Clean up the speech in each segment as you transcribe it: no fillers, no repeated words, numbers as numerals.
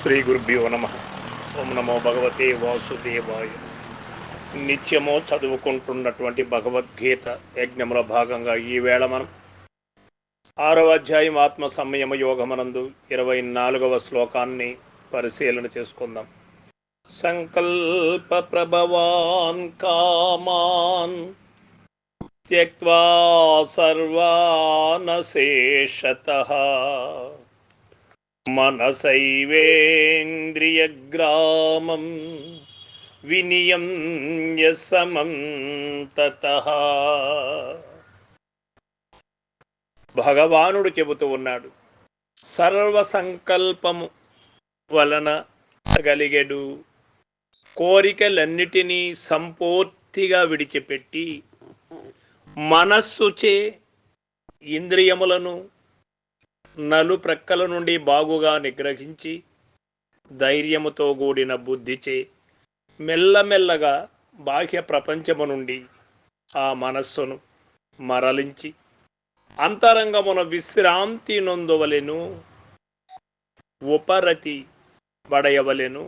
శ్రీ గురుభ్యో నమ. ఓం నమో భగవతే వాసుదేవాయ. నిత్యమో చదువుకుంటున్నటువంటి భగవద్గీత యజ్ఞంలో భాగంగా ఈవేళ మనం 6వ అధ్యాయం ఆత్మ సంయమ యోగమనందు 24వ శ్లోకాన్ని పరిశీలన చేసుకుందాం. సంకల్ప ప్రభవాన్ కామాన్ త్యక్త్వా సర్వాన్ శేషతః మనసైవేంద్రియగ్రామం వినియమ్య సమం తతః. భగవానుడు చెబుతూ ఉన్నాడు, సర్వ సంకల్పము వలన కలిగెడు కోరికలన్నిటినీ సంపూర్తిగా విడిచిపెట్టి మనస్సుచే ఇంద్రియములను నలుప్రక్కల నుండి బాగుగా నిగ్రహించి ధైర్యముతో కూడిన బుద్ధిచే మెల్లమెల్లగా బాహ్య ప్రపంచము నుండి ఆ మనస్సును మరలించి అంతరంగమున విశ్రాంతి నొందవలెను, ఉపరతి పడయవలెను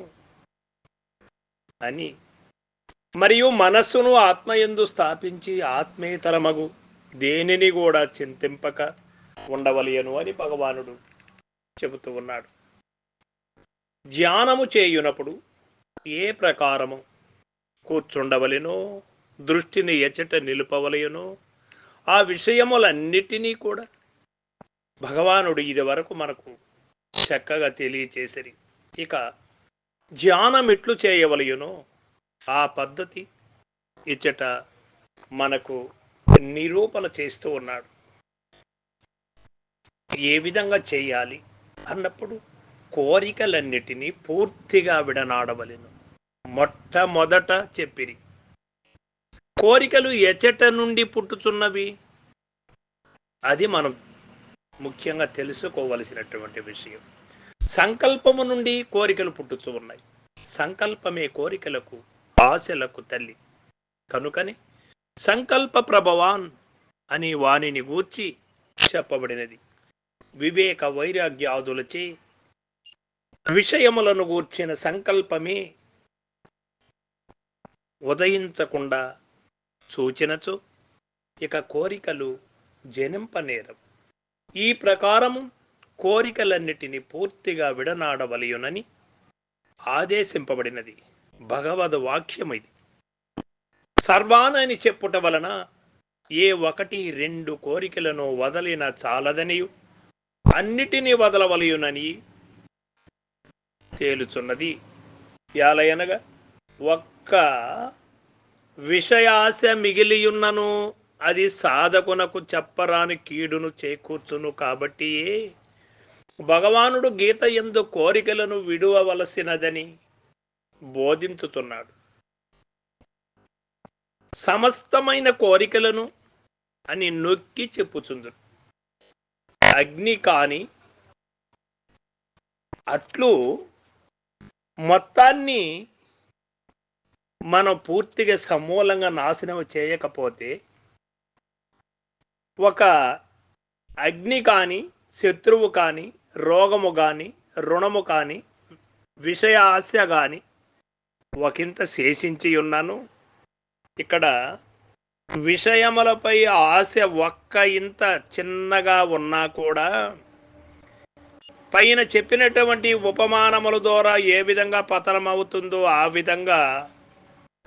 అని, మరియు మనస్సును ఆత్మయందు స్థాపించి ఆత్మేతరమగు దేనిని కూడా చింతింపక ఉండవలయను అని భగవానుడు చెబుతూ ఉన్నాడు. ధ్యానము చేయునప్పుడు ఏ ప్రకారము కూర్చుండవలెనో, దృష్టిని ఎచ్చట నిలుపవలయనో ఆ విషయములన్నిటినీ కూడా భగవానుడు ఇది వరకు మనకు చక్కగా తెలియచేసిరి. ఇక ధ్యానం ఎట్లు చేయవలయనో ఆ పద్ధతి ఇచ్చట మనకు నిరూపణ చేస్తూ ఉన్నాడు. ఏ విధంగా చేయాలి అన్నప్పుడు కోరికలన్నిటినీ పూర్తిగా విడనాడవలెను. మొట్టమొదట చెప్పిరి, కోరికలు ఎచ్చట నుండి పుట్టుచున్నవి, అది మనం ముఖ్యంగా తెలుసుకోవలసినటువంటి విషయం. సంకల్పము నుండి కోరికలు పుట్టుతూ ఉన్నాయి. సంకల్పమే కోరికలకు ఆశలకు తల్లి. కనుకని సంకల్ప ప్రభవాన్ అని వానిని గూర్చి చెప్పబడినది. వివేక వైరాగ్యాదులచే విషయములను గూర్చిన సంకల్పమే ఉదయించకుండా సూచనచు ఇక కోరికలు జనింపనేరం. ఈ ప్రకారము కోరికలన్నిటినీ పూర్తిగా విడనాడవలయునని ఆదేశింపబడినది భగవద్ వాక్యమిది. సర్వానని చెప్పుట వలన ఏ 1-2 కోరికలను వదలిన చాలదనియు అన్నిటినీ వదలవలయునని తేలుచున్నది. యాలయనగా ఒక్క విషయాశ మిగిలియున్నను అది సాధకునకు చెప్పరాని కీడును చేకూర్చును. కాబట్టి భగవానుడు గీత యందు కోరికలను విడువవలసినదని బోధించుతున్నాడు. సమస్తమైన కోరికలను అని నొక్కి చెప్పుచుందురు. అగ్ని కాని అట్లు మొత్తాన్ని మనం పూర్తిగా సమూలంగా నాశనం చేయకపోతే ఒక అగ్ని కానీ, శత్రువు కానీ, రోగము కానీ, రుణము కానీ, విషయ ఆశ కానీ ఒకంత శేషించి ఉన్నాను. ఇక్కడ విషయములపై ఆశ ఒక్క ఇంత చిన్నగా ఉన్నా కూడా పైన చెప్పినటువంటి ఉపమానముల ద్వారా ఏ విధంగా పతనం అవుతుందో ఆ విధంగా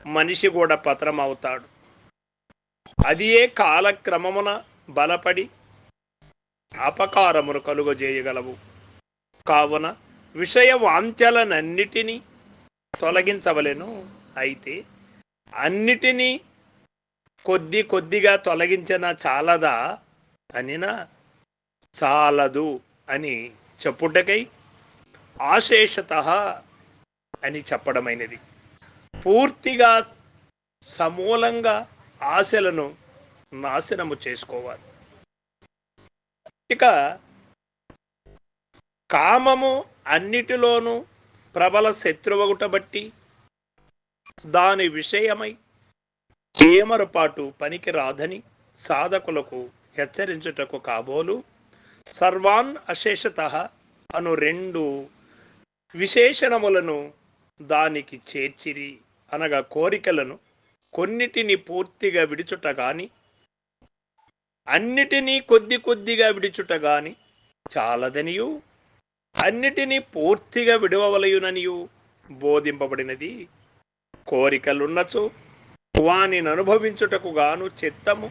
మనిషి కూడా పతనం అవుతాడు. అది కాలక్రమమున బలపడి అపకారమును కలుగజేయగలవు. కావున విషయ వాంఛలనన్నిటినీ తొలగించవలెను. అయితే అన్నిటినీ కొద్దిగా తొలగించిన చాలదా అనినా చాలదు అని చెప్పుటకై ఆశేషత అని చెప్పడమైనది. పూర్తిగా సమూలంగా ఆశలను నాశనము చేసుకోవాలి. ఇక కామము అన్నిటిలోనూ ప్రబల శత్రువగుట బట్టి దాని విషయమై ఏమరపాటు పనికి రాదని సాధకులకు హెచ్చరించుటకు కాబోలు సర్వాన్ అశేషత అను 2 విశేషణములను దానికి చేర్చిరి, అనగా కోరికలను కొన్నిటిని పూర్తిగా విడుచుట గాని అన్నిటినీ కొద్ది కొద్దిగా విడుచుట గాని చాలదనియు, అన్నిటినీ పూర్తిగా విడవవలయుననియు బోధింపబడినది. కోరికలున్నచో వానిని అనుభవించుటకు గాను చిత్తము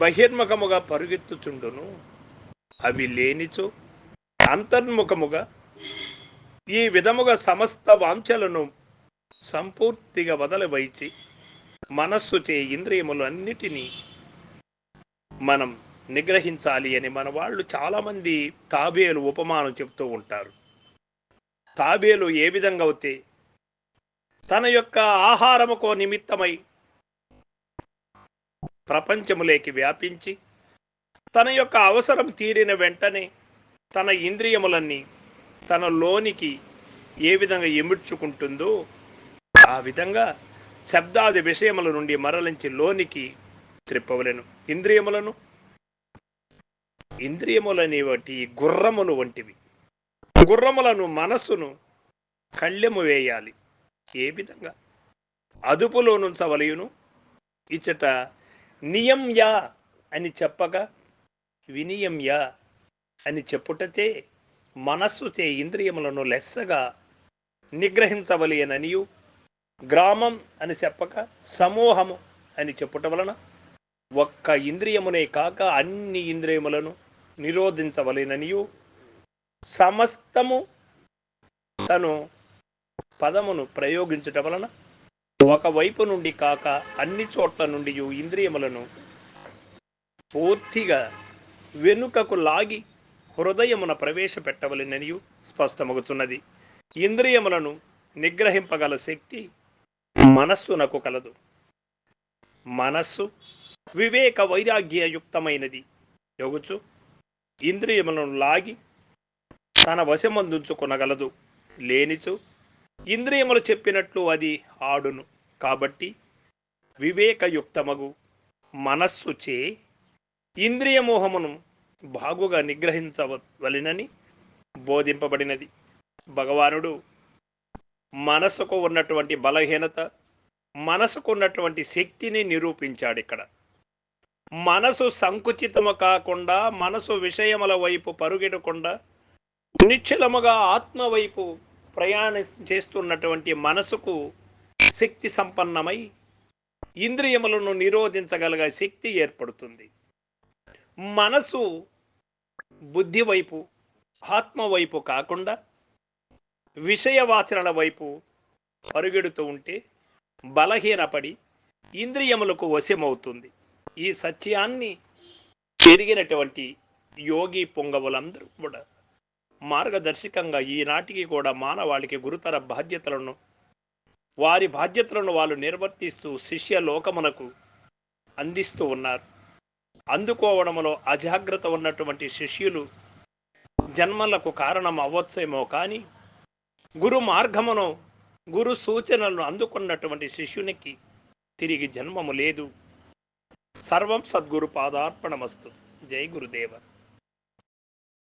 బహిర్ముఖముగా పరుగెత్తుచుండును. అవి లేనిచో అంతర్ముఖముగా ఈ విధముగా సమస్త వాంఛలను సంపూర్తిగా వదలవైచి మనస్సుచే ఇంద్రియములు అన్నిటినీ మనం నిగ్రహించాలి అని మన వాళ్ళు చాలామంది తాబేలు ఉపమానం చెప్తూ ఉంటారు. తాబేలు ఏ విధంగా అయితే తన యొక్క ఆహారముకో నిమిత్తమై ప్రపంచములేకి వ్యాపించి తన యొక్క అవసరం తీరిన వెంటనే తన ఇంద్రియములన్నీ తన లోనికి ఏ విధంగా ఎముడ్చుకుంటుందో ఆ విధంగా శబ్దాది విషయముల నుండి మరలించి లోనికి త్రిప్పవలెను. ఇంద్రియములని వాటి గుర్రములు వంటివి. గుర్రములను మనస్సును కళ్ళెము వేయాలి. ఏ విధంగా అదుపులో నుంచవలయును. ఇచ్చట నియంయా అని చెప్పగా వినియంయా అని చెప్పుటచే మనస్సుచే ఇంద్రియములను లెస్సగా నిగ్రహించవలయననియు, గ్రామం అని చెప్పక సమూహము అని చెప్పుట వలన ఒక్క ఇంద్రియమునే కాక అన్ని ఇంద్రియములను నిరోధించవలెననియు, సమస్తము తను పదమును ప్రయోగించుట వలన ఒకవైపు నుండి కాక అన్ని చోట్ల నుండి ఇంద్రియములను పూర్తిగా వెనుకకు లాగి హృదయమున ప్రవేశపెట్టవలెననియు స్పష్టమగుతున్నది. ఇంద్రియములను నిగ్రహింపగల శక్తి మనస్సునకు కలదు. మనస్సు వివేక వైరాగ్యయుక్తమైనది యొగుచు ఇంద్రియములను లాగి తన వశమందుంచుకొనగలదు. లేనిచు ఇంద్రియములు చెప్పినట్లు అది ఆడును. కాబట్టి వివేకయుక్తమగు మనస్సుచే ఇంద్రియమోహమును బాగుగా నిగ్రహించవలెనని బోధింపబడినది. భగవానుడు మనసుకు ఉన్నటువంటి బలహీనత, మనసుకు ఉన్నటువంటి శక్తిని నిరూపించాడు. ఇక్కడ మనసు సంకుచితము కాకుండా, మనసు విషయముల వైపు పరుగెడకుండా నిశ్చలముగా ఆత్మ వైపు ప్రయాణం చేస్తున్నటువంటి మనసుకు శక్తి సంపన్నమై ఇంద్రియములను నిరోధించగలిగే శక్తి ఏర్పడుతుంది. మనసు బుద్ధి వైపు, ఆత్మ వైపు కాకుండా విషయవాచనల వైపు పరుగెడుతూ ఉంటే బలహీనపడి ఇంద్రియములకు వశమవుతుంది. ఈ సత్యాన్ని పెరిగినటువంటి యోగి పొంగవులందరూ కూడా మార్గదర్శకంగా ఈనాటికి కూడా మానవాళికి గురుతర బాధ్యతలను, వారి బాధ్యతలను వాళ్ళు నిర్వర్తిస్తూ శిష్య లోకమునకు అందిస్తూ ఉన్నారు. అందుకోవడంలో అజాగ్రత్త ఉన్నటువంటి శిష్యులు జన్మలకు కారణం అవ్వచ్చేమో కానీ గురు మార్గమును, గురు సూచనలను అందుకున్నటువంటి శిష్యునికి తిరిగి జన్మము లేదు. సర్వం సద్గురు పాదార్పణమస్తు. జై గురుదేవ.